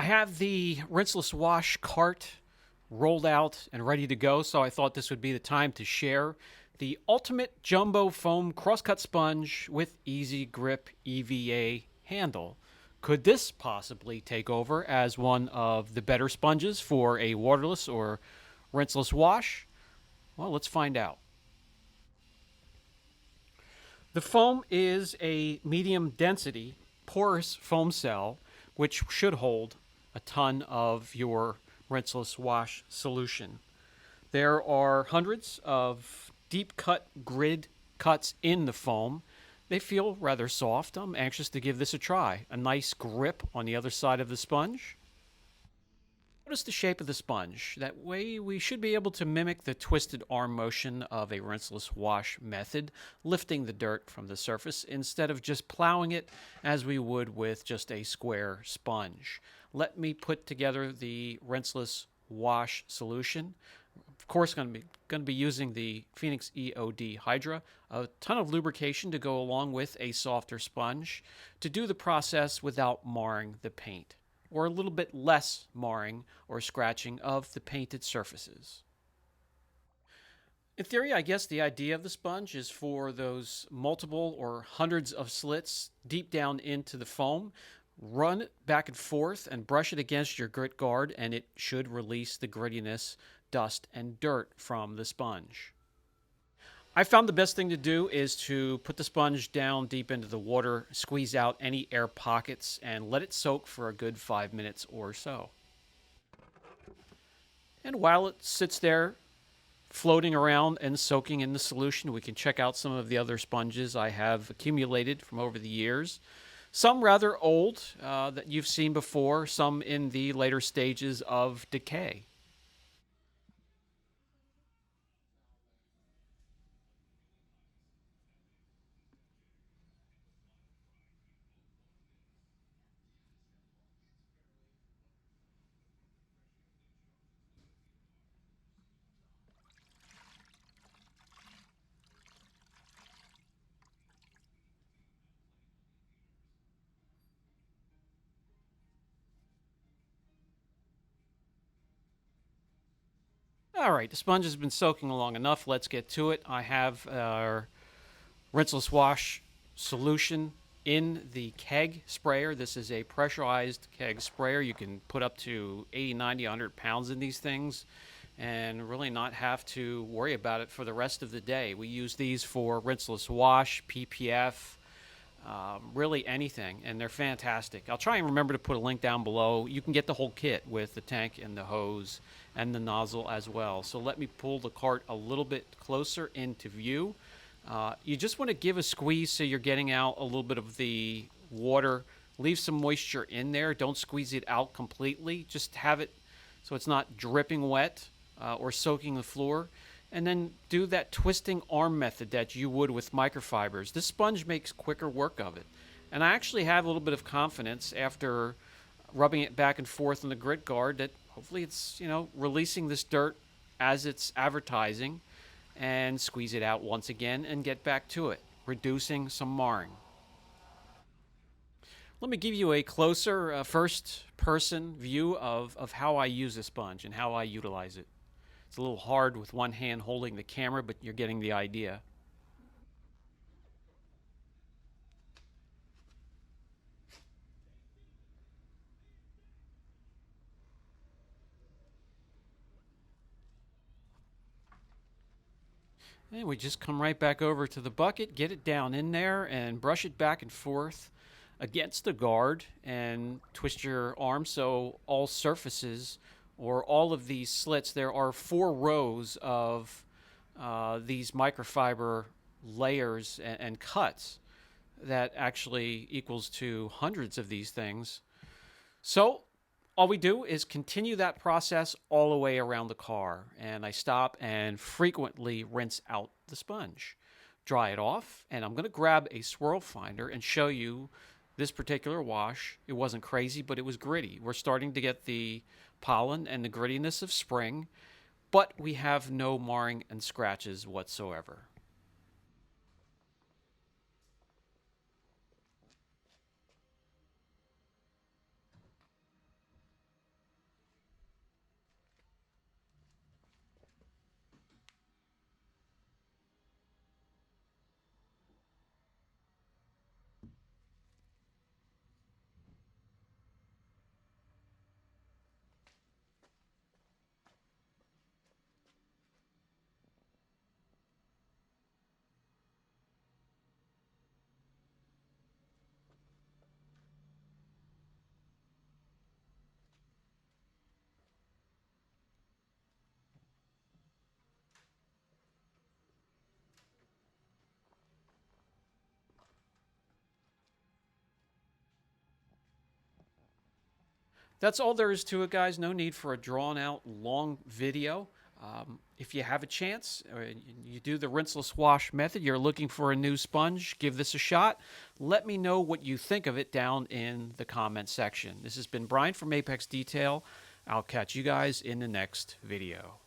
I have the Rinseless Wash cart rolled out and ready to go, so I thought this would be the time to share the ultimate jumbo foam crosscut sponge with easy grip EVA handle. Could this possibly take over as one of the better sponges for a waterless or rinseless wash? Well, let's find out. The foam is a medium density porous foam cell which should hold a ton of your rinseless wash solution. There are hundreds of deep cut grid cuts in the foam. They feel rather soft. I'm anxious to give this a try. A nice grip on the other side of the sponge. Notice the shape of the sponge. That way we should be able to mimic the twisted arm motion of a rinseless wash method, lifting the dirt from the surface instead of just plowing it as we would with just a square sponge. Let me put together the rinseless wash solution. Of course, going to be using the Phoenix EOD Hydra, a ton of lubrication to go along with a softer sponge to do the process without marring the paint, or a little bit less marring or scratching of the painted surfaces. In theory, I guess the idea of the sponge is for those multiple or hundreds of slits deep down into the foam. Run it back and forth and brush it against your grit guard, and it should release the grittiness, dust, and dirt from the sponge. I found the best thing to do is to put the sponge down deep into the water, squeeze out any air pockets, and let it soak for a good 5 minutes or so. And while it sits there floating around and soaking in the solution, we can check out some of the other sponges I have accumulated from over the years. Some rather old that you've seen before, some in the later stages of decay. All right, the sponge has been soaking long enough. Let's get to it. I have our rinseless wash solution in the keg sprayer. This is a pressurized keg sprayer. You can put up to 80, 90, 100 pounds in these things and really not have to worry about it for the rest of the day. We use these for rinseless wash, PPF, really anything, and they're fantastic. I'll try and remember to put a link down below. You can get the whole kit with the tank and the hose and the nozzle as well. So let me pull the cart a little bit closer into view. You just want to give a squeeze so you're getting out a little bit of the water. Leave some moisture in there. Don't squeeze it out completely. Just have it so it's not dripping wet or soaking the floor. And then do that twisting arm method that you would with microfibers. This sponge makes quicker work of it. And I actually have a little bit of confidence after rubbing it back and forth on the grit guard that hopefully it's, releasing this dirt as it's advertising, and squeeze it out once again and get back to it, reducing some marring. Let me give you a closer first-person view of how I use this sponge and how I utilize it. It's a little hard with one hand holding the camera, but you're getting the idea. And we just come right back over to the bucket, get it down in there, and brush it back and forth against the guard, and twist your arm so all surfaces or all of these slits, there are 4 rows of these microfiber layers and cuts that actually equals to hundreds of these things. So all we do is continue that process all the way around the car, and I stop and frequently rinse out the sponge, dry it off, and I'm going to grab a swirl finder and show you this particular wash. It wasn't crazy, but it was gritty. We're starting to get the pollen and the grittiness of spring, but we have no marring and scratches whatsoever. That's all there is to it, guys. No need for a drawn-out long video. If you have a chance, or you do the rinseless wash method, you're looking for a new sponge, give this a shot. Let me know what you think of it down in the comment section. This has been Brian from Apex Detail. I'll catch you guys in the next video.